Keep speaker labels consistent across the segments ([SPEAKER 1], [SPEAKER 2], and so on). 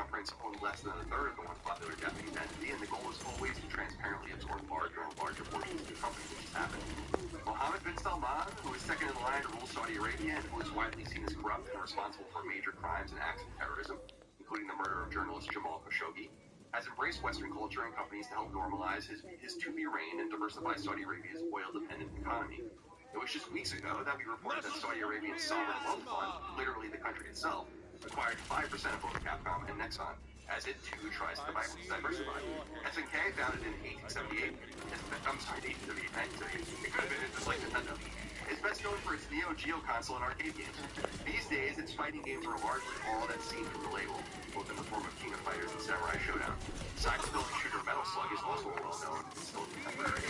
[SPEAKER 1] Crown Prince owned less than a third of the once popular Japanese entity, and the goal was always to transparently absorb larger and larger portions of the company, which has happened. Mohammed bin Salman, who is second in line to rule Saudi Arabia and who is widely seen as corrupt and responsible for major crimes and acts of terrorism, including the murder of journalist Jamal Khashoggi, has embraced Western culture and companies to help normalize his to-be reign and diversify Saudi Arabia's oil-dependent economy. It was just weeks ago that we reported that Saudi Arabia's sovereign wealth fund, literally the country itself, acquired 5% of both Capcom and Nexon, as it too tries to diversify. SNK, founded in 1878, 1978, it could have been just like Nintendo, is best known for its Neo Geo console and arcade games. These days, its fighting games are largely all that's seen from the label, both in the form of King of Fighters and Samurai Showdown. Side-scrolling shooter Metal Slug is also well-known and still contemporary.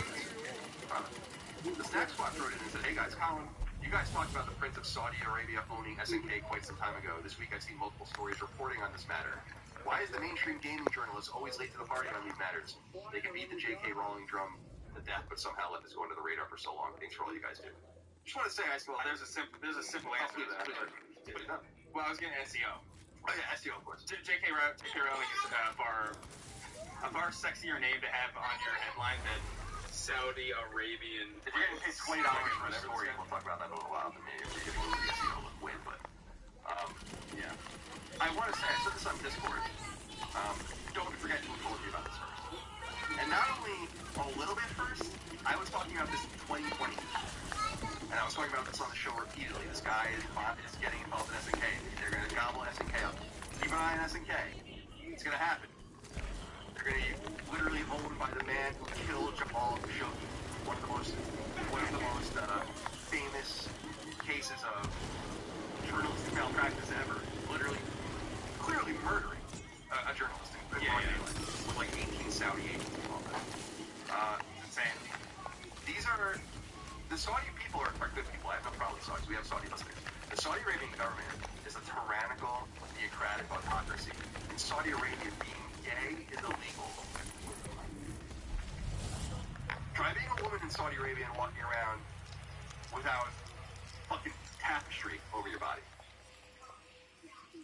[SPEAKER 1] The Snack Spot wrote in and said, "Hey guys, Colin, you guys talked about the Prince of Saudi Arabia owning SNK quite some time ago. This week I've seen multiple stories reporting on this matter. Why is the mainstream gaming journalist always late to the party on these matters? They can beat the J.K. Rowling drum to death, but somehow let this go under the radar for so long. Thanks for all you guys do." Just want to say,
[SPEAKER 2] There's a simple answer to that. Well, I was getting SEO.
[SPEAKER 1] Oh yeah, SEO of course.
[SPEAKER 2] J.K. Rowling is a far sexier name to have on your headline than Saudi Arabian.
[SPEAKER 1] If you're getting paid $20 for a story, we'll talk about that in a little while. Then maybe if you're giving the SEO a win, but yeah. I want to say, I said this on Discord. Don't forget who told you about this first. And not only a little bit first, I was talking about this in 2020. And I was talking about this on the show repeatedly. This guy is getting involved in SNK. They're going to gobble SNK up. Keep an eye on SNK. It's going to happen. They're going to be literally owned by the man who killed Jamal Khashoggi. One of the most famous cases of journalistic malpractice ever. Literally, clearly murdering a journalist with like 18 Saudi agents involved.
[SPEAKER 2] It's insane.
[SPEAKER 1] These are the Saudi people are good people. I have no problem with Saudis. We have Saudi listeners. The Saudi Arabian government is a tyrannical, theocratic autocracy. In Saudi Arabia, being gay is illegal. Try being a woman in Saudi Arabia and walking around without fucking tapestry over your body.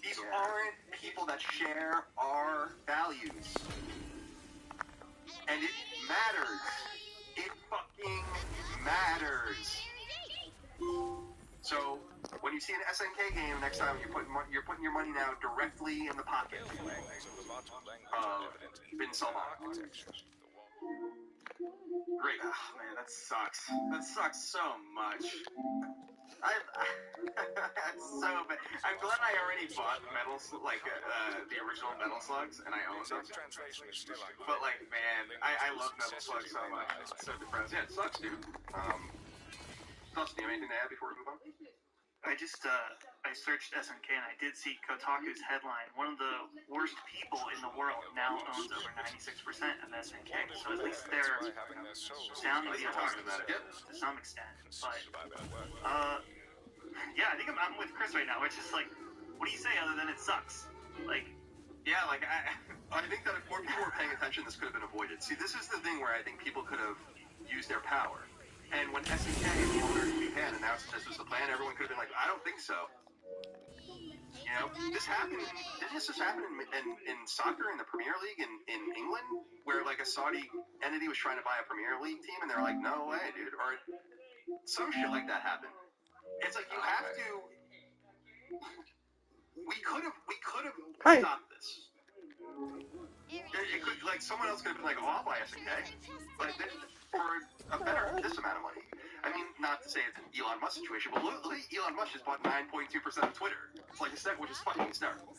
[SPEAKER 1] These aren't people that share our values. And it matters. It fucking matters. So, when you see an SNK game next time, you're putting your money now directly in the pocket of bin Salman. Great.
[SPEAKER 2] Oh, man, that sucks. That sucks so much. That's so bad. I'm glad I already bought the original Metal Slugs, and I own them. But, like, man, I love Metal Slugs so much. It's so depressing.
[SPEAKER 1] Yeah, it sucks, dude. Dustin, do you have anything to add before we move on?
[SPEAKER 3] I searched SNK and I did see Kotaku's headline. One of the worst people in the world now owns over 96% of SNK. So at least they're sounding to some extent. But, yeah, I think I'm with Chris right now. It's just like, what do you say other than it sucks? Like,
[SPEAKER 2] yeah, like,
[SPEAKER 1] I think that if more people were paying attention, this could have been avoided. See, this is the thing where I think people could have used their power. And when SNK, the owner of Japan, announced this was the plan, everyone could have been like, I don't think so. You know, this happened, didn't this just happen in soccer, in the Premier League in England, where like a Saudi entity was trying to buy a Premier League team, and they're like, no way, dude. Or some shit like that happened. It's like, you have to, we could have stopped this. It could, like, someone else could have been like, oh, I'll buy SNK. But for this amount of money. I mean, not to say it's an Elon Musk situation, but look, Elon Musk just bought 9.2% of Twitter. It's like which is fucking hysterical.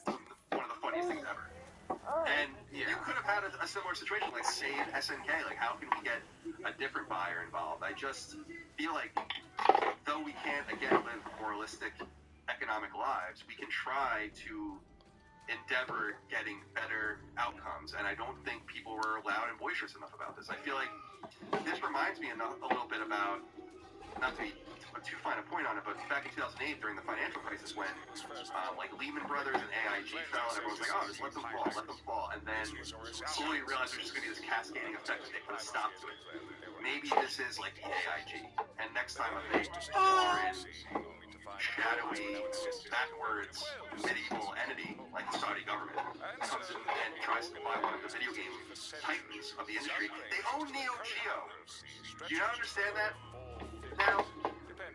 [SPEAKER 1] One of the funniest things ever. And you could have had a similar situation, like save SNK. Like, how can we get a different buyer involved? I just feel like, though we can't, again, live moralistic economic lives, we can try to endeavor getting better outcomes, and I don't think people were loud and boisterous enough about this. I feel like this reminds me a little bit about, not to be too fine a point on it, but back in 2008 during the financial crisis when like Lehman Brothers and AIG fell, and everyone was like, oh, just let them fall, and then slowly realized there's just going to be this cascading effect and they put a stop to it. Maybe this is like the AIG, and next time if they are in shadowy, backwards, medieval entity like the Saudi government comes in and tries to buy one of the video game titans of the industry. They own Neo Geo. Do you not understand that? Now,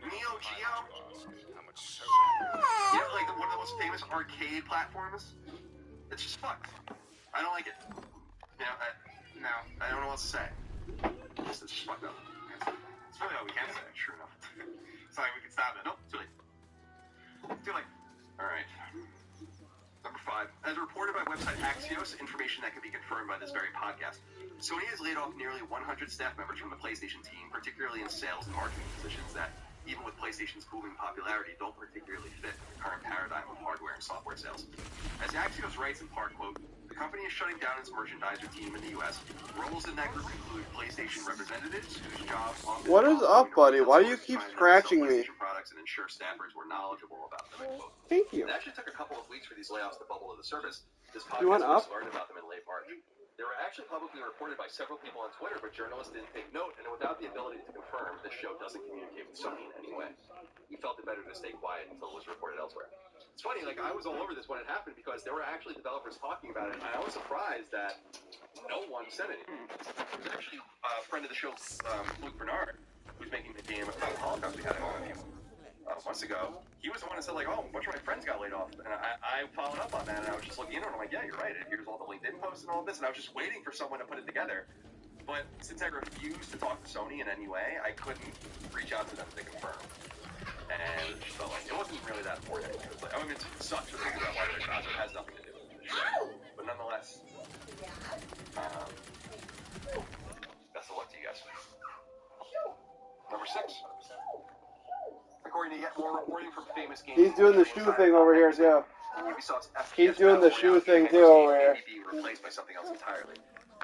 [SPEAKER 1] Neo Geo, you know, like one of the most famous arcade platforms. It's just fucked. I don't like it. You know, I don't know what to say. It's just fucked up. It's really all we can say. Sure enough. Sorry, we can stop it. Nope, too late. Too late. All right. Number 5. As reported by website Axios, information that can be confirmed by this very podcast, Sony has laid off nearly 100 staff members from the PlayStation team, particularly in sales and marketing positions that, even with PlayStation's booming popularity, don't particularly fit the current paradigm of hardware and software sales. As Axios writes in part, quote, the company is shutting down its merchandiser team in the U.S. Roles in that group include PlayStation representatives, whose jobs often...
[SPEAKER 4] What is up, buddy? Why do you keep scratching me?
[SPEAKER 1] ...products and ensure staffers were knowledgeable about them, end quote.
[SPEAKER 4] Thank you.
[SPEAKER 1] It actually took a couple of weeks for these layoffs to bubble to the surface. This podcast first learned about them in late March. They were actually publicly reported by several people on Twitter, but journalists didn't take note, and without the ability to confirm, this show doesn't communicate with Sony in any way. We felt it better to stay quiet until it was reported elsewhere. It's funny, like, I was all over this when it happened because there were actually developers talking about it, and I was surprised that no one said anything. There's actually a friend of the show, Luke Bernard, who's making the game of Holocaust. We had him on a few months ago. He was the one that said, like, oh, a bunch of my friends got laid off. And I followed up on that, and I was just looking into it, and I'm like, yeah, you're right. Here's all the LinkedIn posts and all this, and I was just waiting for someone to put it together. But since I refused to talk to Sony in any way, I couldn't reach out to them to confirm. And it just felt like it wasn't really that important. It was like, I mean, it sucks to think about why they're not, so it has nothing to do with it. But nonetheless, best of luck to you guys. Number 6. According to yet more reporting from famous games,
[SPEAKER 4] he's doing the shoe thing over here too.
[SPEAKER 1] Ubisoft's
[SPEAKER 4] He's doing the shoe thing too over here.
[SPEAKER 1] Be replaced by something else entirely.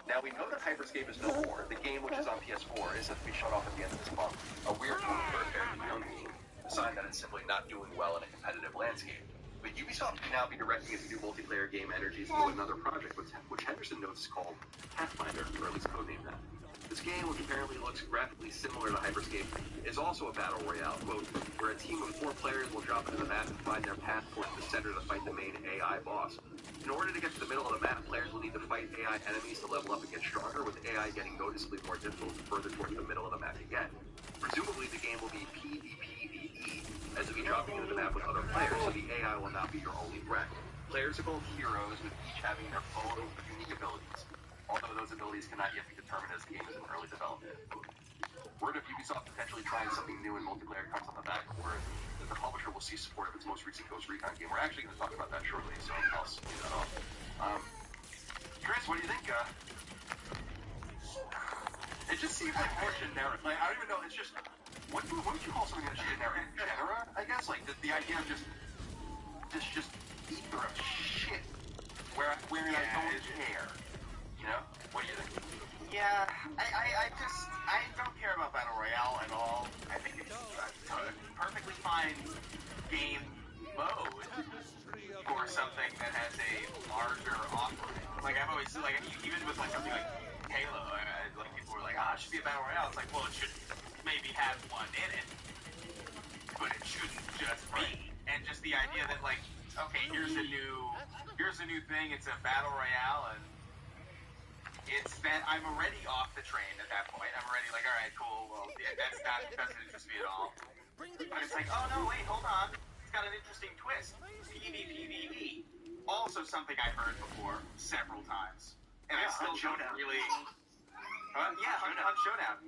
[SPEAKER 1] Now we know that Hyperscape is no more. The game, which is on PS4, is set to be shut off at the end of this month. A weird move for a fairly young game, a sign that it's simply not doing well in a competitive landscape. But Ubisoft can now be directing its new multiplayer game energies into another project, which Henderson notes is called Pathfinder, or at least codenamed that. This game, which apparently looks graphically similar to Hyperscape, is also a battle royale, quote, where a team of 4 players will drop into the map and find their path towards the center to fight the main AI boss. In order to get to the middle of the map, players will need to fight AI enemies to level up and get stronger, with AI getting noticeably more difficult the further towards the middle of the map you get. Presumably, the game will be PvPvE, as you'll be dropping into the map with other players, so the AI will not be your only threat. Players are both heroes, with each having their own unique abilities, although those abilities cannot yet be determined as the game is in early development. Word of Ubisoft potentially trying something new in multiplayer comes on the back of word that the publisher will see support of its most recent Ghost Recon game. We're actually going to talk about that shortly, so I'll speed that off. Chris, what do you think? It just seems like more generic. Like, I don't even know, it's just, what would you call something that's generic? Genera, I guess? Like, the idea of just ether of shit, where I don't care. You know? What do you think?
[SPEAKER 2] Yeah, I don't care about Battle Royale at all. I think it's a perfectly fine game mode for something that has a larger offering. Like, I've always, like, even with, like, something like Halo, like, people were like, it should be a Battle Royale. It's like, well, it should maybe have one in it, but it shouldn't just be. And just the idea that, like, okay, here's a new thing, it's a Battle Royale, and it's that I'm already off the train at that point. I'm already like, all right, cool. Well, yeah, doesn't interest me at all. But it's like, oh no, wait, hold on. It's got an interesting twist. PvPvE. Also something I've heard before several times, and I still don't really. Hunt Showdown.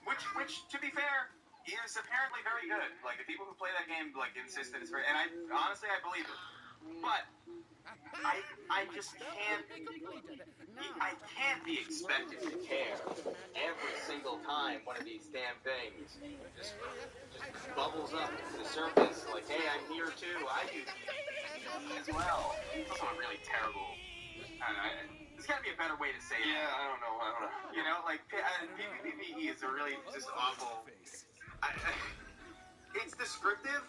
[SPEAKER 2] Which, to be fair, is apparently very good. Like, the people who play that game like insist that it's very, and I honestly believe it. But I just can't. I can't be expected to care every single time one of these damn things just bubbles up to the surface. Like, hey, I'm here too. I do as well. It's also a really terrible. There's got to be a better way to say it.
[SPEAKER 1] Yeah, I don't know.
[SPEAKER 2] You know, like PvPvE is a really just awful. It's descriptive,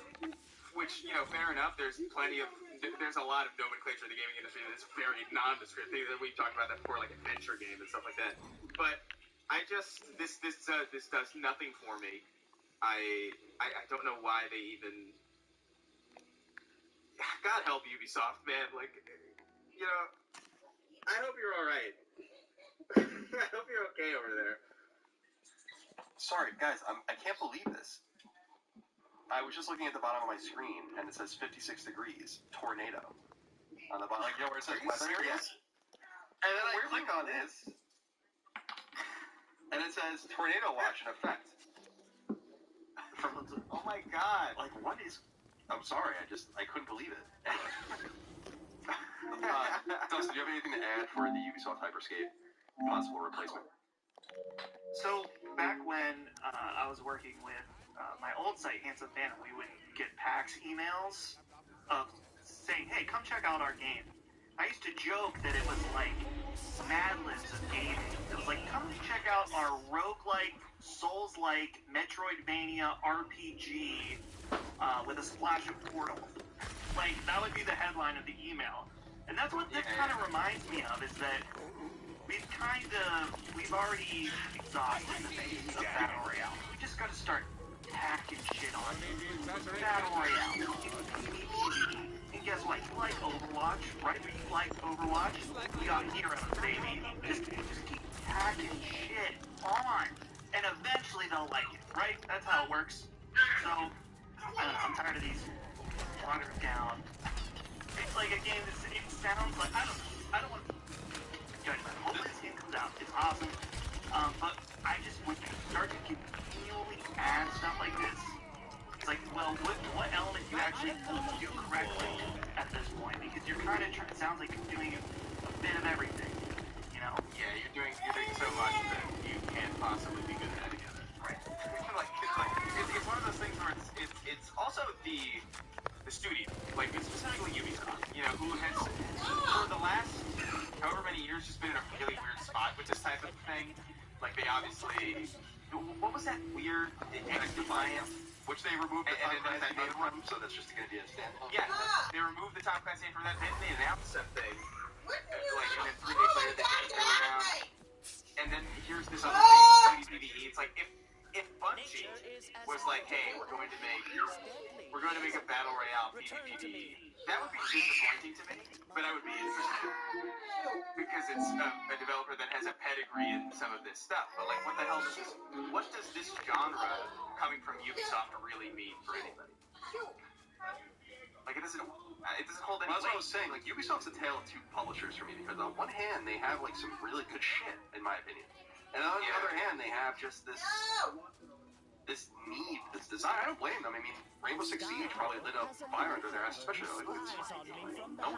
[SPEAKER 2] which, you know, fair enough. There's a lot of nomenclature in the gaming industry that's very non-descriptive. We've talked about that before, like adventure game and stuff like that. But this does nothing for me. I don't know why they even God help Ubisoft, man. Like, you know, I hope you're all right. I hope you're okay over there.
[SPEAKER 1] Sorry, guys, I can't believe this. I was just looking at the bottom of my screen, and it says 56 degrees, tornado. On the bottom, like, you know where it says weather?
[SPEAKER 2] Serious?
[SPEAKER 1] And then I click on this, and it says tornado watch in effect.
[SPEAKER 2] Oh my God!
[SPEAKER 1] Like, what is? I'm sorry, I couldn't believe it. Dustin, do you have anything to add for the Ubisoft Hyperscape possible replacement?
[SPEAKER 3] So back when I was working with my old site, Handsome Phantom, we would get PAX emails of saying, "Hey, come check out our game." I used to joke that it was like Mad Libs of gaming. It was like, come check out our roguelike, Souls-like, Metroidvania RPG with a splash of Portal. Like, that would be the headline of the email. And that's what this kind of reminds me of, is that we've already exhausted the base of Battle Royale. We just gotta start hacking shit on Battle Royale. PvP. And guess what? You like Overwatch, right? You like Overwatch? We got heroes, baby. Just keep hacking shit on. And eventually they'll like it, right? That's how it works. So, I don't know, I'm tired of these watered down. It's like a game that it sounds like, I don't want to judge that. Hopefully this game comes out. It's awesome. But I just, when you start to continually add stuff like this, it's like, well, what element do you actually do correctly at this point? Because you're kind of, it sounds like you're doing a bit of everything, you know?
[SPEAKER 2] Yeah, you're doing so much that you can't possibly be good at it together.
[SPEAKER 3] Right.
[SPEAKER 2] It's one of those things where it's also the studio, like specifically Ubisoft, you know, who has for the last however many years just been in a really weird spot with this type of thing. Like they obviously, what was that weird Defiance?
[SPEAKER 1] Which they removed the
[SPEAKER 2] And
[SPEAKER 1] Top Class
[SPEAKER 2] then
[SPEAKER 1] name from, so that's just going to be a standalone.
[SPEAKER 2] Yeah, they removed the Top Class name from that. Then they announced something, like, and then 3 days later they took it down. And then here's this other thing, PvE. It's like if Bungie was like, hey, we're going to make a Battle Royale PvP, that would be disappointing to me, but I would be interested because it's a developer that has a pedigree in some of this stuff. But like, what the hell what does this genre coming from Ubisoft really mean for anybody? Like, it doesn't hold any
[SPEAKER 1] Well, that's
[SPEAKER 2] weight.
[SPEAKER 1] what I was saying. Like, Ubisoft's a tale of two publishers for me, because on one hand, they have, like, some really good shit, in my opinion. And on the other hand, they have just this need, this desire. I don't blame them. I mean, Rainbow Six Siege probably lit a fire under their ass, especially, like, look at this fucking game. No.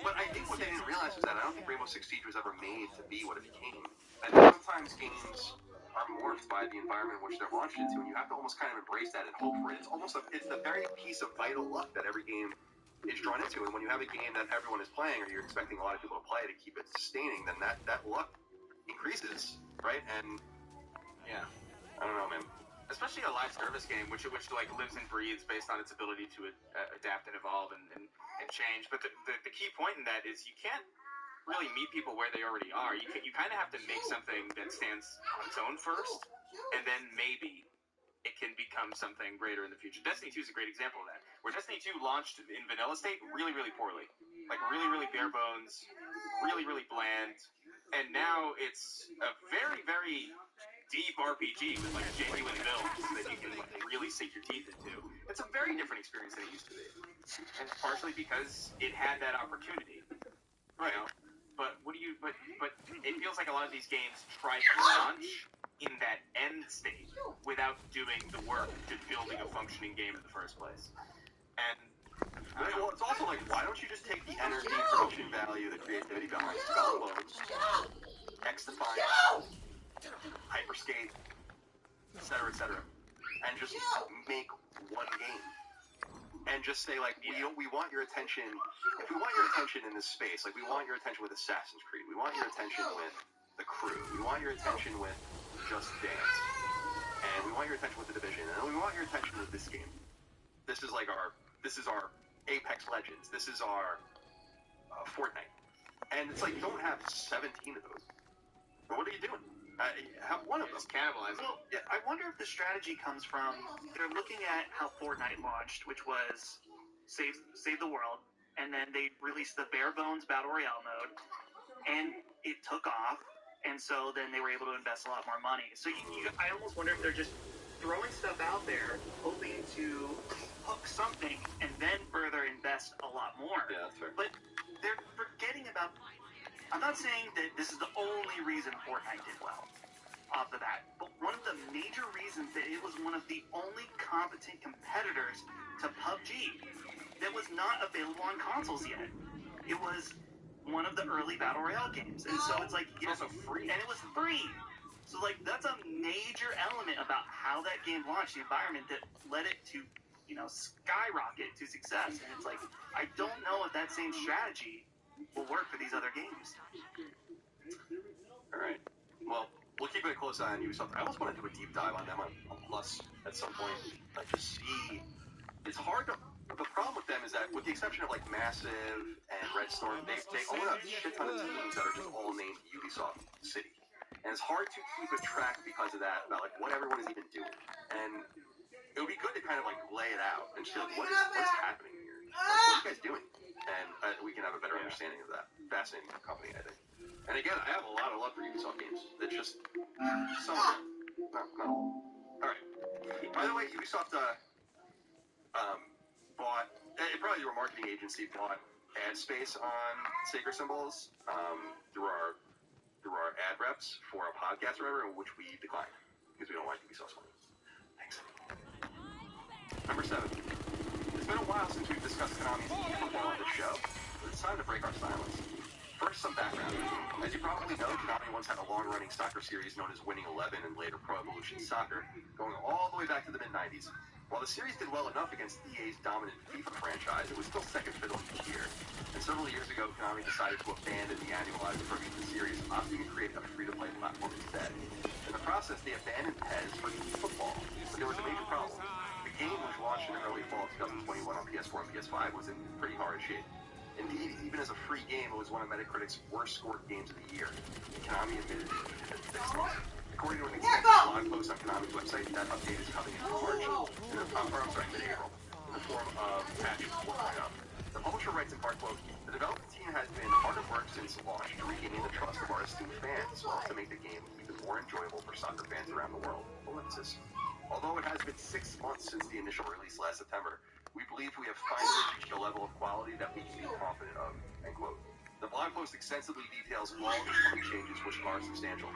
[SPEAKER 1] But I think what they didn't realize was that I don't think Rainbow Six Siege was ever made to be what it became. I think sometimes games are morphed by the environment in which they're launched into, and you have to almost kind of embrace that and hope for it. It's the very piece of vital luck that every game is drawn into, and when you have a game that everyone is playing, or you're expecting a lot of people to play to keep it sustaining, then that luck increases, right? And
[SPEAKER 2] Yeah.
[SPEAKER 1] I don't know, man.
[SPEAKER 2] Especially a live service game, which like lives and breathes based on its ability to adapt and evolve and change. But the key point in that is you can't really meet people where they already are. You kind of have to make something that stands on its own first, and then maybe it can become something greater in the future. Destiny 2 is a great example of that, where Destiny 2 launched in vanilla state really, really poorly. Like, really, really bare bones, really, really bland, and now it's a very, very deep RPG with, like, genuine builds that you can, like, really sink your teeth into. It's a very different experience than it used to be. And it's partially because it had that opportunity.
[SPEAKER 1] Right.
[SPEAKER 2] You know? But it feels like a lot of these games try to launch in that end state without doing the work to building a functioning game in the first place. And
[SPEAKER 1] Well, it's also like, why don't you just take the energy, production value, the creativity balance, Skull and Bones, X-Defiant, Hyperscape, etc., and just make one game. And just say, like, we want your attention. If we want your attention in this space, like, we want your attention with Assassin's Creed, we want your attention with The Crew, we want your attention with Just Dance, and we want your attention with The Division, and we want your attention with this game. This is our Apex Legends. This is our Fortnite. And it's like, don't have 17 of those. What are you doing? Have one of them.
[SPEAKER 2] just cannibalizing.
[SPEAKER 3] Well, I wonder if the strategy comes from, they're looking at how Fortnite launched, which was save the world, and then they released the bare bones battle royale mode, and it took off, and so then they were able to invest a lot more money. So I almost wonder if they're just throwing stuff out there, hoping to hook something, and then further invest a lot more.
[SPEAKER 1] Yeah, that's fair.
[SPEAKER 3] But they're forgetting about. I'm not saying that this is the only reason Fortnite did well off the bat, but one of the major reasons that it was one of the only competent competitors to PUBG that was not available on consoles yet. It was one of the early battle royale games, and so it's like
[SPEAKER 1] It's also free.
[SPEAKER 3] and it was free. So like that's a major element about how that game launched, the environment that led it to, skyrocket to success. And it's like I don't know if that same strategy will work for these other games.
[SPEAKER 1] All right. Well, we'll keep a close eye on Ubisoft. I almost want to do a deep dive on them on Plus at some point. Like, just see. It's hard to. The problem with them is that, with the exception of like Massive and Red Storm, they own a shit ton of teams that are just all named Ubisoft City, and it's hard to keep a track because of that about like what everyone is even doing. And it would be good to kind of like lay it out and just be like, what is happening here? Like, what are you guys doing? And we can have a better understanding of that. Fascinating company, I think. And again, I have a lot of love for Ubisoft games. It's just some of them, not all. All right. By the way, Ubisoft bought, probably your marketing agency bought ad space on Sacred Symbols through our ad reps for a podcast or whatever, which we declined because we don't like Ubisoft's money. Thanks. Number 7. It's been a while since we've discussed Konami's football on this show, but it's time to break our silence. First, some background. As you probably know, Konami once had a long-running soccer series known as Winning 11 and later Pro Evolution Soccer, going all the way back to the mid-90s. While the series did well enough against EA's dominant FIFA franchise, it was still second fiddle each year. And several years ago, Konami decided to abandon the annualized approach to the series, opting to create a free-to-play platform instead. In the process, they abandoned PES for football, but there was a major problem. The game, which launched in early fall of 2021 on PS4 and PS5, was in pretty hard shape. Indeed, even as a free game, it was one of Metacritic's worst-scored games of the year. Konami admitted it needed to fix things. According to an extensive blog post on Konami's website, that update is coming in March, mid-April, in the form of patch 4.0. The publisher writes in part, quote, the development team has been hard at work since launch to regain the trust of our esteemed fans, as well as to make the game even more enjoyable for soccer fans around the world. Ellipsis. Although it has been 6 months since the initial release last September, we believe we have finally reached a level of quality that we can be confident of, end quote. The blog post extensively details all the coming changes, which are substantial.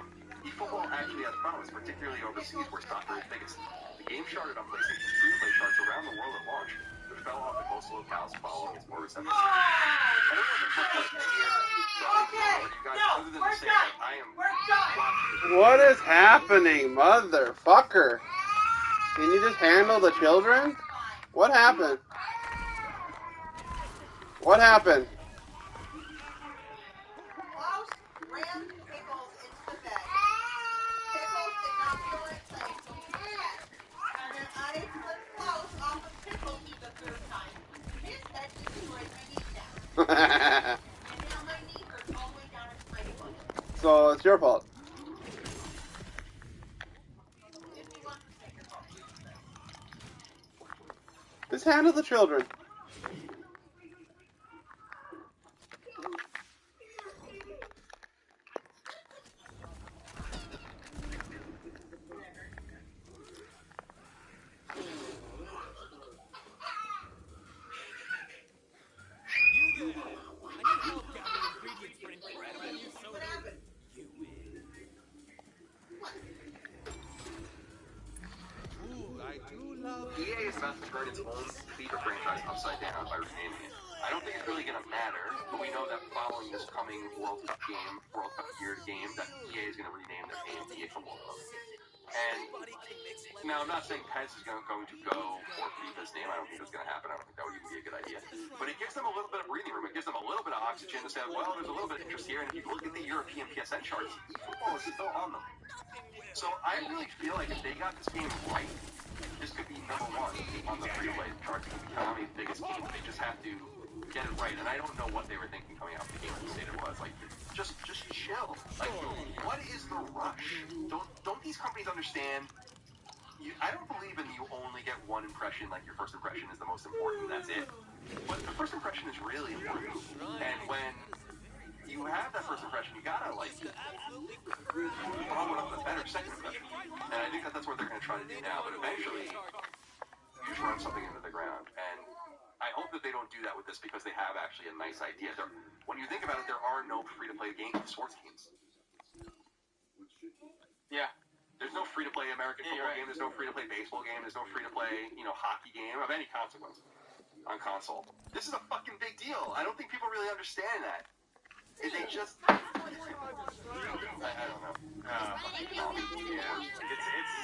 [SPEAKER 1] eFootball actually has promise, particularly overseas where soccer is biggest. The game charted on PlayStation's free-to-play charts around the world at launch, but fell off in most locales following its poor reception. I don't know if it's much like here, so you guys, other than to say that I am watching.
[SPEAKER 4] What is happening, motherfucker? Can you just handle the children? What happened? What happened?
[SPEAKER 5] Klaus ran Pickles into the bed. Pickles did not feel like playing, so he ran. And then I flipped Klaus off of Pickles for the 3rd time. His head destroyed my kneecap. And now my knee hurts all the way down to my foot.
[SPEAKER 4] So it's your fault. Just handle the children.
[SPEAKER 1] EA is about to turn its own FIFA franchise upside down by renaming it. I don't think it's really going to matter, but we know that following this coming World Cup year game, that EA is going to rename their game EA Football Club. And now, I'm not saying PES is going to go for FIFA's name. I don't think that's going to happen. I don't think that would even be a good idea. But it gives them a little bit of breathing room. It gives them a little bit of oxygen to say, well, there's a little bit of interest here. And if you look at the European PSN charts, eFootball is still on them. So I really feel like if they got this game right, this could be number 1 on the free-to-play charts. It could be Konami's biggest game. They just have to get it right. And I don't know what they were thinking coming out of the game when the state it was. Like, just chill. Like, what is the rush? Don't these companies understand? I don't believe in you only get one impression, like your first impression is the most important, that's it. But the first impression is really important. And when you have that first impression, you gotta, like, follow it up with a better second impression. And I think that's what they're going to try to do now. But eventually, you just run something into the ground. And I hope that they don't do that with this because they have actually a nice idea. When you think about it, there are no free-to-play sports games.
[SPEAKER 2] Yeah.
[SPEAKER 1] There's no free-to-play American football game. There's no free-to-play baseball game. There's no free-to-play, hockey game of any consequence on console. This is a fucking big deal. I don't think people really understand that. They just... I don't know.
[SPEAKER 2] Yeah. It's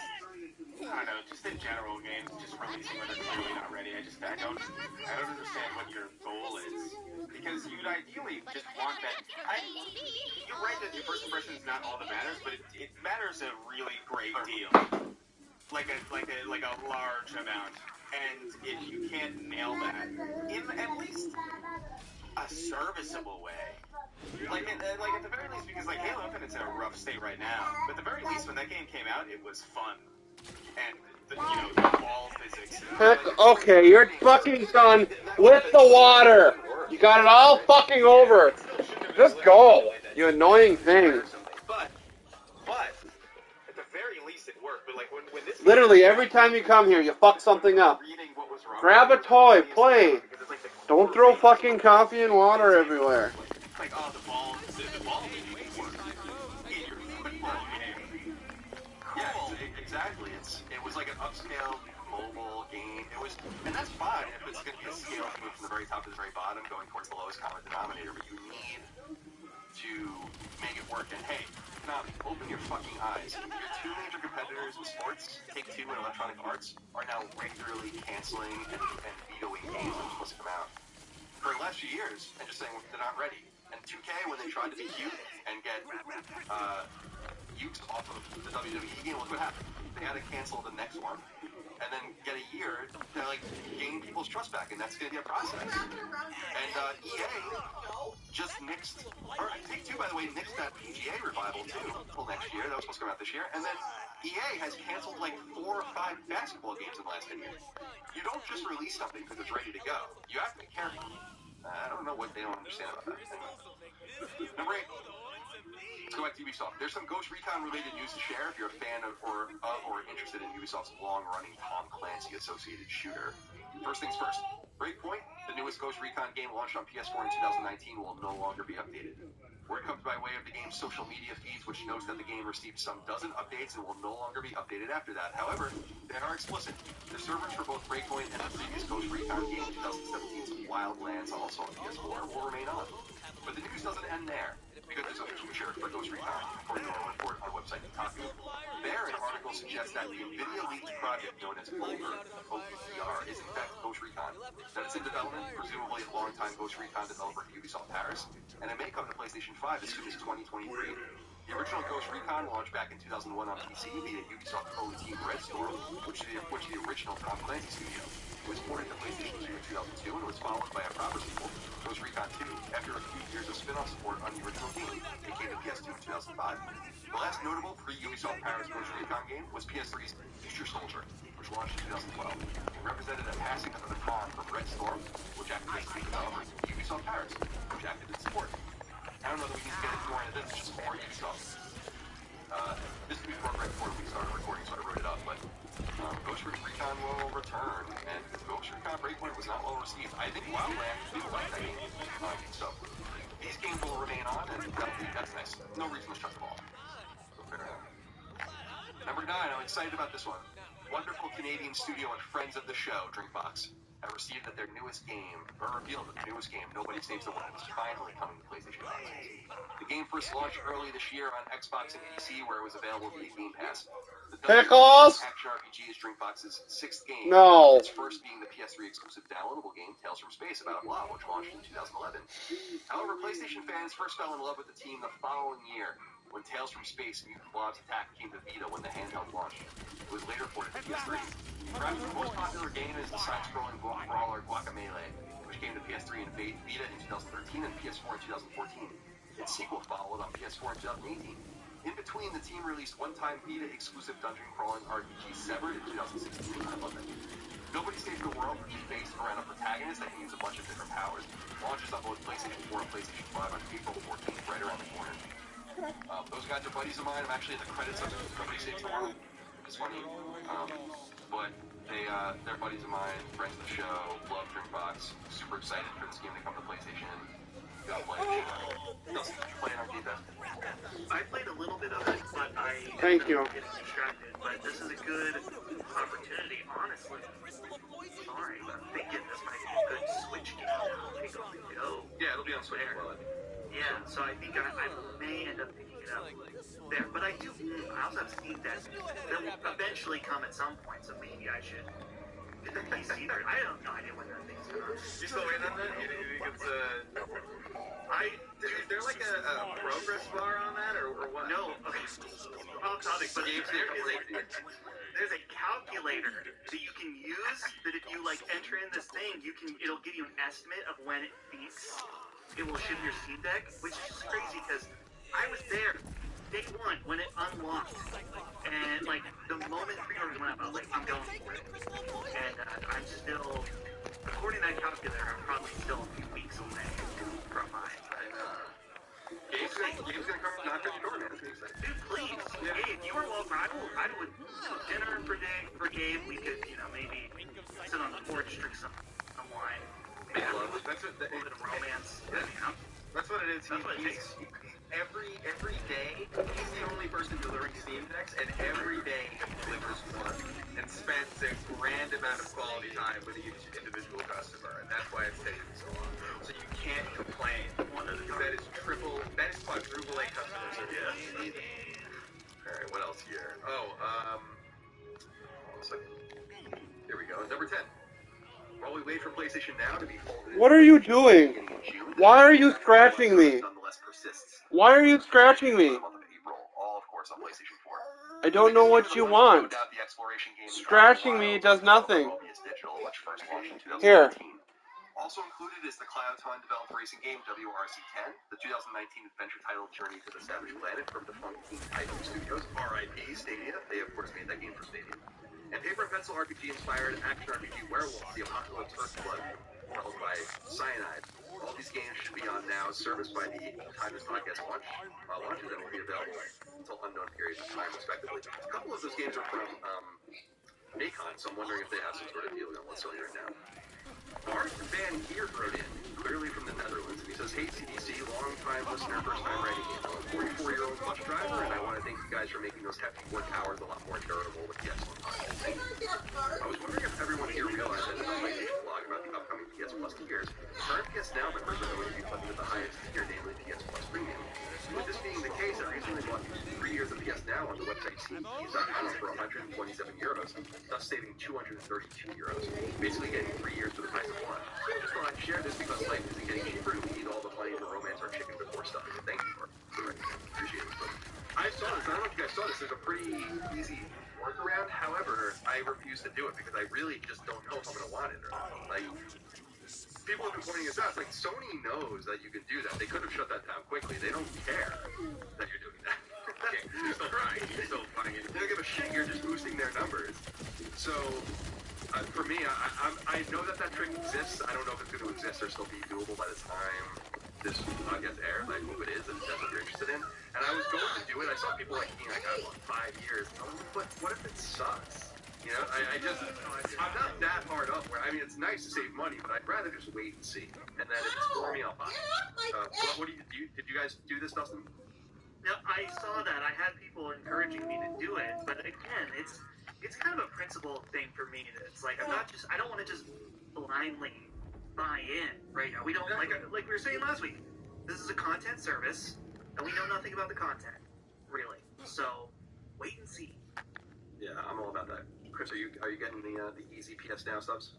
[SPEAKER 2] I don't know, just in general, games just releasing when they're clearly not ready. I don't understand what your goal is. Because you'd ideally just want that. You're right that your first impression is not all that matters, but it matters a really great deal. Like a large amount. And if you can't nail that in at least a serviceable way. Like at the very least, because like Halo Infinite's in a rough state right now. But at the very least, when that game came out, it was fun. And the ball physics.
[SPEAKER 4] Okay, you're fucking done with the water. You got it all fucking over. Just go, you annoying thing.
[SPEAKER 2] But at the very least, it worked. But like when this
[SPEAKER 4] literally every time you come here, you fuck something up. Grab a toy, play. Don't throw fucking coffee and water everywhere.
[SPEAKER 2] Like the ball physics work in your football game.
[SPEAKER 1] Yeah, exactly. It was like an upscale mobile game. And that's fine if it's going to be a scale move from the very top to the very bottom, going towards the lowest common denominator. But you need to make it work. And hey, now open your fucking eyes. Your two major competitors in sports, Take-Two and Electronic Arts, are now regularly canceling and vetoing games that are supposed to come out for the last few years, and just saying they're not ready. And 2K, when they tried to be cute and get Ukes off of the WWE game, look what happened. They had to cancel the next one, and then get a year to like gain people's trust back, and that's going to be a process. And EA just nixed, or Take-Two, by the way, nixed that PGA revival too until next year. That was supposed to come out this year, and then EA has canceled like 4 or 5 basketball games in the last 10 years. You don't just release something because it's ready to go. You have to be careful. I don't know what they don't understand about that. Anyway. Number 8. Let's go back to Ubisoft. There's some Ghost Recon related news to share if you're a fan of or interested in Ubisoft's long-running Tom Clancy associated shooter. First things first. Breakpoint, the newest Ghost Recon game launched on PS4 in 2019, will no longer be updated. Word comes by way of the game's social media feeds, which notes that the game received some dozen updates and will no longer be updated after that. However, they are explicit. The servers for both Breakpoint and the previous Ghost Recon game in 2017's Wildlands, also on PS4, will remain on. But the news doesn't end there, because there's a future for Ghost Recon, according to a report on website Kotaku. There, an article suggests that the NVIDIA-leaked project known as OpenVR is in fact Ghost Recon, that it's in development, presumably a longtime Ghost Recon developer at Ubisoft Paris, and it may come to PlayStation 5 as soon as 2023. The original Ghost Recon launched back in 2001 on PC via Ubisoft-owned Team Red Storm, which is the original Tom Clancy studio. It was ported to PlayStation 2 in 2002 and was followed by a proper sequel, Ghost Recon 2, after a few years of spin-off support on the original game. It came to PS2 in 2005. The last notable pre-Ubisoft Paris Ghost Recon game was PS3's Future Soldier, which launched in 2012. It represented a passing of the baton from Red Storm, which acted as the developer, to Ubisoft Paris, which acted in support. I don't know that we need to get into more into this, it's just more Ubisoft. This week before we started recording, so I wrote it up, but Ghost Recon will return, and Ghost Recon Breakpoint was not well received. I think Wildlands people like that game. So these games will remain on, and that's nice. No reason to shut them off. So fair enough. Number 9, I'm excited about this one. Wonderful Canadian studio and friends of the show, Drinkbox, have received that their newest game, or revealed that the newest game, Nobody Saves the World, is finally coming to PlayStation consoles. The game first launched early this year on Xbox and PC, where it was available via Game Pass.
[SPEAKER 4] Pickles!
[SPEAKER 1] Action RPG is Drinkbox's 6th game.
[SPEAKER 4] No.
[SPEAKER 1] Its first being the PS3 exclusive downloadable game, Tales from Space, about a blob, which launched in 2011. However, PlayStation fans first fell in love with the team the following year, when Tales from Space Mutant Blob's Attack came to Vita when the handheld launched. It was later ported to PS3. Perhaps the most popular game is the side-scrolling brawler Guacamelee, which came to PS3 and Vita in 2013 and PS4 in 2014. Its sequel followed on PS4 in 2018. In between, the team released one-time Vita-exclusive dungeon-crawling RPG Severed in 2016. I love that game. Nobody Saves the World is based around a protagonist that can use a bunch of different powers. Launches on both PlayStation 4 and PlayStation 5 on April 14th, right around the corner. Those guys are buddies of mine. I'm actually in the credits of Nobody Saves the World. It's funny. But they're buddies of mine, friends of the show, love Drinkbox. Super excited for this game to come to PlayStation. Gotta play it. Dustin, did you play an arcade test?
[SPEAKER 3] I played a little bit of it, but I
[SPEAKER 4] Thank you.
[SPEAKER 3] getting distracted. But this is a good opportunity, honestly. Sorry, but I'm thinking this might be a good Switch game now. Take on the go.
[SPEAKER 1] Yeah, it'll be on Switch as well.
[SPEAKER 3] Yeah, so I think I may end up picking it up there. But I also have Steam Deck that will eventually come at some point, so maybe I should get the PC there. I have no idea when that thing's gonna.
[SPEAKER 1] You still waiting on that? You think it's is there like a progress bar on that, or what?
[SPEAKER 3] No, okay. Off topic, but there's a calculator that you can use that if you like enter in this thing, it'll give you an estimate of when it thinks it will ship your Steam Deck, which is just crazy because I was there day one when it unlocked, and like the moment pre-orders went up, I was like, I'm going for it. And I'm still, according to that calculator, I'm probably still a few weeks away from mine.
[SPEAKER 1] Gabe's gonna come knock on your door, man.
[SPEAKER 3] Dude, please. Yeah. Hey, if you were welcome, I would dinner for Gabe. We could, maybe sit on the porch, drink some wine.
[SPEAKER 1] Yeah, that's what
[SPEAKER 3] a little bit of romance.
[SPEAKER 1] That's what it is.
[SPEAKER 3] That's what it takes.
[SPEAKER 2] Every day, he's the only person delivering Steam Decks, and every day he delivers one and spends a grand amount of quality time with each individual customer, and that's why it's taking so long. So you can't complain. That is quadruple A customer service. Yeah. Alright, what else here? Oh, one second. Here we go. Number 10. While we wait for PlayStation Now to be folded.
[SPEAKER 4] What are you doing? Why are you scratching me? Why are you scratching me? I don't know what you want. Scratching me does nothing. Here.
[SPEAKER 1] Also included is the Cloud-Ton developed racing game WRC10, the 2019 adventure title Journey to the Savage Planet from defunct Team Titan Studios, RIP Stadia. They of course made that game for Stadia. And paper and pencil RPG inspired action RPG Werewolf, the Apocalypse First Blood, developed by Cyanide. All these games should be on now, serviced by the time this podcast launches, and will be available until unknown periods of time, respectively. A couple of those games are from Nacon, so I'm wondering if they have some sort of deal on what's selling right now. Bart Van Geert wrote in, clearly from the Netherlands, and he says, "Hey CDC, long-time listener, first-time writing in. I'm a 44-year-old bus driver, and I want to thank you guys for making those hefty work hours a lot more charitable with the excellent podcast. Thank you. I was wondering if everyone here realized that in the PlayStation blog about the upcoming PS Plus tiers, current PS Now members are going to be funded at the highest tier, namely PS Plus Premium. With this being the case, I recently bought 3 years of PS Now on the website cds.com for 127 euros, thus saving 232 euros, basically getting 3 years for the price of one. I just thought I'd share this because life isn't getting cheaper and we need all the money to romance our chicken before stuffing it. Thank you for it. Appreciate it. But I saw this. I don't know if you guys saw this. There's a pretty easy workaround. However, I refuse to do it because I really just don't know if I'm going to want it or not. Like, people have been pointing this out. It's like Sony knows that you can do that. They could have shut that down quickly. They don't care that you're doing that. You're still trying. You're still finding it. They don't give a shit. You're just boosting their numbers. So, for me, I know that trick exists. I don't know if it's going to exist or still be doable by the time this podcast airs. I hope it is, if that's what you're interested in. And I was going to do it. I saw people like me, I got 5 years. But what if it sucks? You know, I'm not that hard up where, I mean, it's nice to save money, but I'd rather just wait and see. And then if it's for me, I'll buy it. What did you guys do this, Dustin?
[SPEAKER 3] Yeah, I saw that. I had people encouraging me to do it, but again, it's kind of a principle thing for me. That it's like I don't want to just blindly buy in right now. We don't like we were saying last week. This is a content service, and we know nothing about the content, really. So wait and see.
[SPEAKER 1] Yeah, I'm all about that. Chris, are you getting the easy PS Now subs?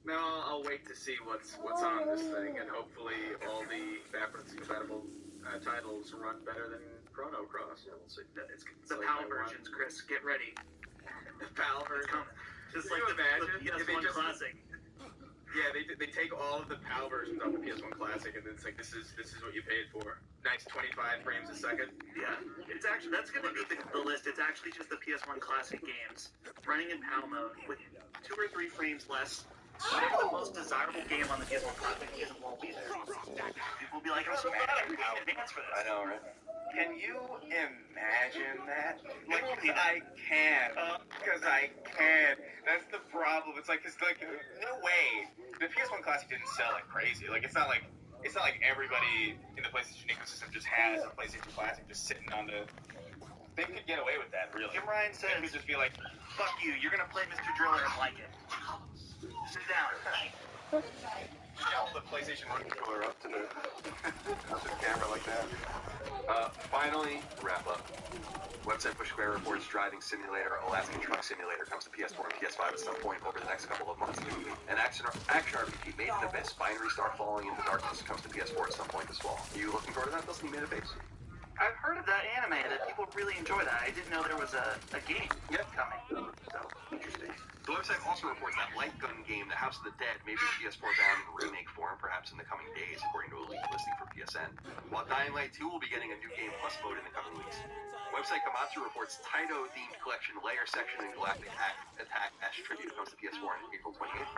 [SPEAKER 2] No, I'll wait to see what's on this thing, and hopefully all the backwards compatible titles run better than Chrono Cross.
[SPEAKER 1] Yeah, we'll see.
[SPEAKER 3] It's the PAL versions, Chris. Get ready.
[SPEAKER 2] The PAL version.
[SPEAKER 3] Just like the PS1 Classic.
[SPEAKER 2] Yeah, they take all of the PAL versions off the PS1 Classic, and then it's like, this is what you paid for. Nice 25 frames a second.
[SPEAKER 3] Yeah, it's actually, that's going to be the list. It's actually just the PS1 Classic games running in PAL mode with 2 or 3 frames less. Whatever the most desirable game on the PS1 Classic is, it won't be there. People will be like, I'm so mad I paid advance for this.
[SPEAKER 2] I know, right? Can you imagine that? Like, I can. Because I can. That's the problem. It's like, no way. The PS1 Classic didn't sell like crazy. Like, it's not like everybody in the PlayStation ecosystem just has a PlayStation Classic just sitting on the... They could get away with that, really.
[SPEAKER 3] Kim Ryan says,
[SPEAKER 2] they could just be like,
[SPEAKER 3] fuck you, you're going to play Mr. Driller and like it. Sit down.
[SPEAKER 2] Held the PlayStation 1 controller up to the camera like that.
[SPEAKER 1] Finally, wrap up. Website Push Square reports Driving Simulator, Alaskan Truck Simulator comes to PS4 and PS5 at some point over the next couple of months. An action RPG made in Abyss, Binary Star Falling into Darkness comes to PS4 at some point this fall. Are you looking forward to that? Doesn't he made a face?
[SPEAKER 3] I've heard of that anime, that people really enjoy that. I didn't know there was a game coming. So, interesting.
[SPEAKER 1] The website also reports that light gun game, The House of the Dead, may be PS4 bound in remake form, perhaps in the coming days, according to a leaked listing for PSN. While Dying Light 2 will be getting a new game plus mode in the coming weeks. Website Komatsu reports Taito-themed collection Layer Section and Galactic Attack Ash Tribute comes to PS4 on April 28th.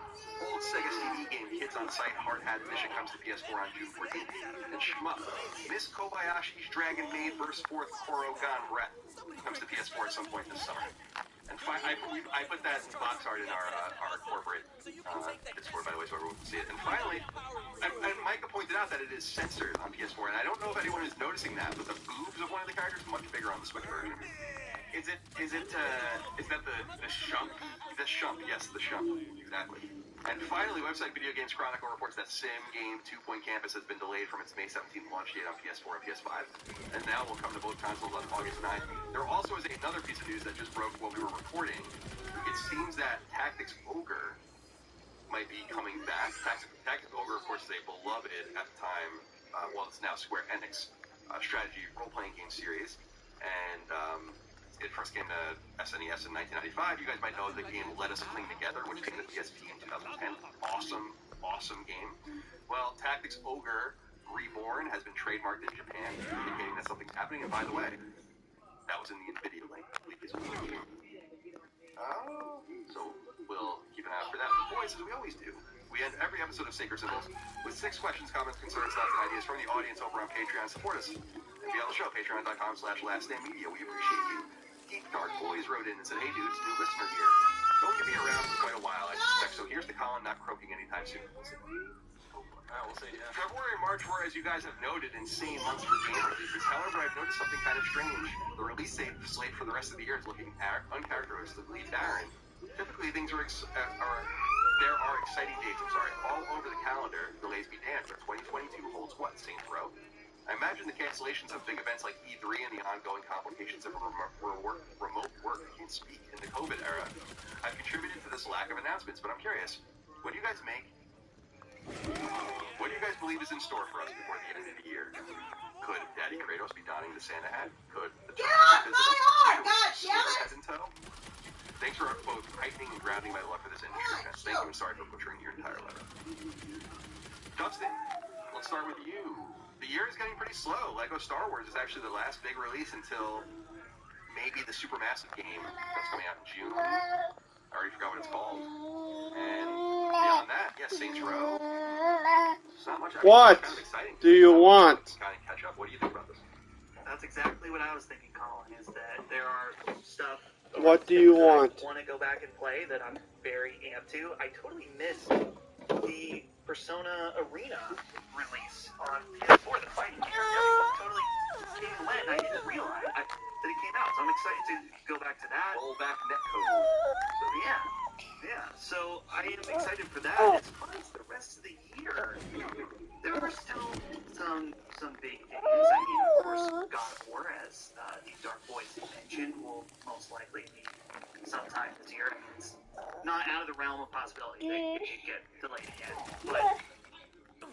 [SPEAKER 1] Old Sega CD game Kids on Site Hard Hat Mission comes to PS4 on June 14th. And Shmup, Miss Kobayashi's Dragon Maid vs. 4th Korogan Breath comes to PS4 at some point this summer. And I put that box art in our corporate Discord, by the way, so everyone can see it. And finally, and Micah pointed out that it is censored on PS4, and I don't know if anyone is noticing that, but the boobs of one of the characters is much bigger on the Switch version.
[SPEAKER 2] Is that the Shump?
[SPEAKER 1] The Shump, yes, the Shump, exactly. And finally, website Video Games Chronicle reports that Sim Game 2 Point Campus has been delayed from its May 17th launch date on PS4 and PS5, and now will come to both consoles on August 9th. There also is another piece of news that just broke while we were recording. It seems that Tactics Ogre might be coming back. Tactics Ogre, of course, is a beloved at the time, it's now Square Enix strategy role-playing game series, and it first came to SNES in 1995. You guys might know the game Let Us Cling Together, which came to PSP in 2010. Awesome game. Well, Tactics Ogre Reborn has been trademarked in Japan, indicating that something's happening. And by the way, that was in the video link. So we'll keep an eye out for that. Boys, as we always do, we end every episode of Sacred Symbols with 6 questions, comments, concerns, thoughts, and ideas from the audience over on Patreon. Support us and be on the show, patreon.com/lastnamemedia. We appreciate you. Deep Dark Boys wrote in and said, hey dudes, new listener here. Going to be around for quite a while, I suspect, so here's the column not croaking anytime soon. We'll see.
[SPEAKER 2] We'll see, yeah.
[SPEAKER 1] February and March were, as you guys have noted, insane months for game releases. However, I've noticed something kind of strange. The release slate for the rest of the year is looking uncharacteristically barren. Typically, there are exciting dates, all over the calendar. Delays be damned, but 2022 holds what, Saints Row? I imagine the cancellations of big events like E3 and the ongoing complications of remote work can't speak in the COVID era. I've contributed to this lack of announcements, but I'm curious, what do you guys believe is in store for us before the end of the year? Could Daddy Kratos be donning the Santa hat? Could the
[SPEAKER 5] Get off my heart! God damn it!
[SPEAKER 1] head in tow? Thanks for both heightening and grounding my love for this industry. Thank you, and sorry for butchering your entire letter. Dustin, let's start with you. The year is getting pretty slow. Lego Star Wars is actually the last big release until maybe the Supermassive game that's coming out in June. I already forgot what it's called. And beyond that, Saints Row. It's not much.
[SPEAKER 4] What
[SPEAKER 1] it's kind of exciting.
[SPEAKER 4] do you want?
[SPEAKER 1] Kind of catch up. What do you think about this?
[SPEAKER 3] That's exactly what I was thinking, Colin, is that there are stuff...
[SPEAKER 4] What do you want?
[SPEAKER 3] I want to go back and play that I'm very amped to. I totally missed the Persona Arena release on PS4, the fighting game. Totally came and went, and I didn't realize that it came out. So I'm excited to go back to that.
[SPEAKER 1] Roll back netcode.
[SPEAKER 3] So yeah. So I am excited for that. As far as the rest of the year, there are still some big games. I mean, of course, God of War, as the Dark Boys mentioned, will most likely be sometime this year. I mean, it's not out of the realm of possibility that it could get delayed again. But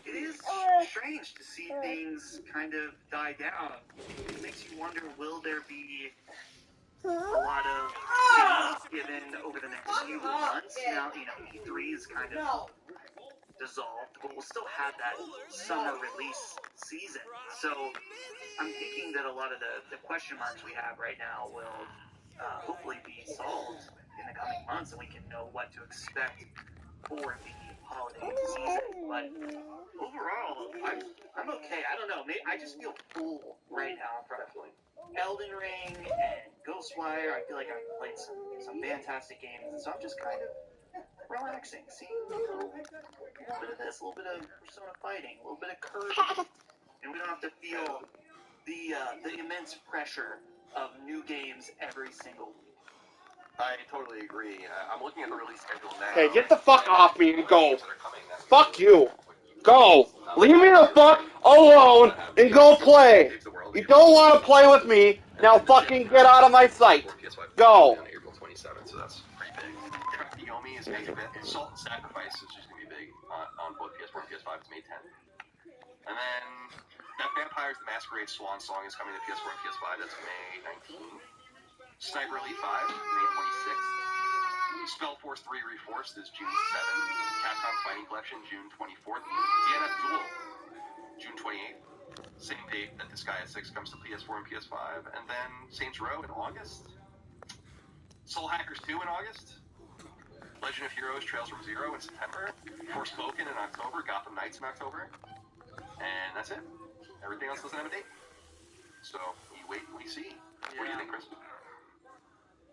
[SPEAKER 3] it is strange to see things kind of die down. It makes you wonder, will there be a lot of things given over the next few months? Now, E3 is kind of just resolved, but we'll still have that summer release season. So I'm thinking that a lot of the question marks we have right now will hopefully be solved in the coming months, and we can know what to expect for the holiday season. But overall, I'm okay. I don't know. Maybe I just feel full right now in front of Elden Ring and Ghostwire. I feel like I've played some fantastic games, and so I'm just kind of relaxing, seeing a little bit of this, a little bit of Persona fighting, a little bit of Kirby, and we don't have to feel the immense pressure of new games every single week.
[SPEAKER 1] I totally agree. I'm looking at the release schedule now.
[SPEAKER 4] Okay, get the fuck off me and go. Fuck you. Go. Leave me the fuck alone and go play. You don't want to play with me, now fucking get out of my sight. Go.
[SPEAKER 1] On April 27th, so that's pretty big. Yomi is May 5th. Salt and Sacrifice is just going to be big on both PS4 and PS5. It's May 10th. And then that Vampires the Masquerade Swan Song is coming to PS4 and PS5. That's May 19th. Sniper Elite 5, May 26th. Spellforce 3 Reforced is June 7th. Capcom Fighting Collection, June 24th. DNF Duel, June 28th. Same date that Disgaea 6 comes to PS4 and PS5. And then Saints Row in August. Soul Hackers 2 in August. Legend of Heroes Trails from Zero in September. Forspoken in October. Gotham Knights in October. And that's it. Everything else doesn't have a date. So, we wait and we see. What do you think, Chris?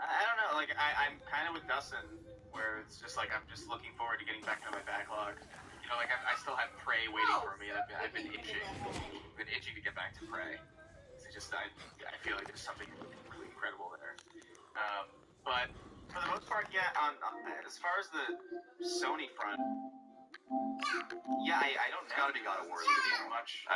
[SPEAKER 2] I don't know. Like, I'm kind of with Dustin, where it's just like I'm just looking forward to getting back into my backlog. You know, like I still have Prey waiting for me, and I've been itching to get back to Prey. It's just I feel like there's something really incredible there. But for the most part, yeah. As far as the Sony front, yeah, I don't know.
[SPEAKER 1] It's got to be God of War.
[SPEAKER 2] Much.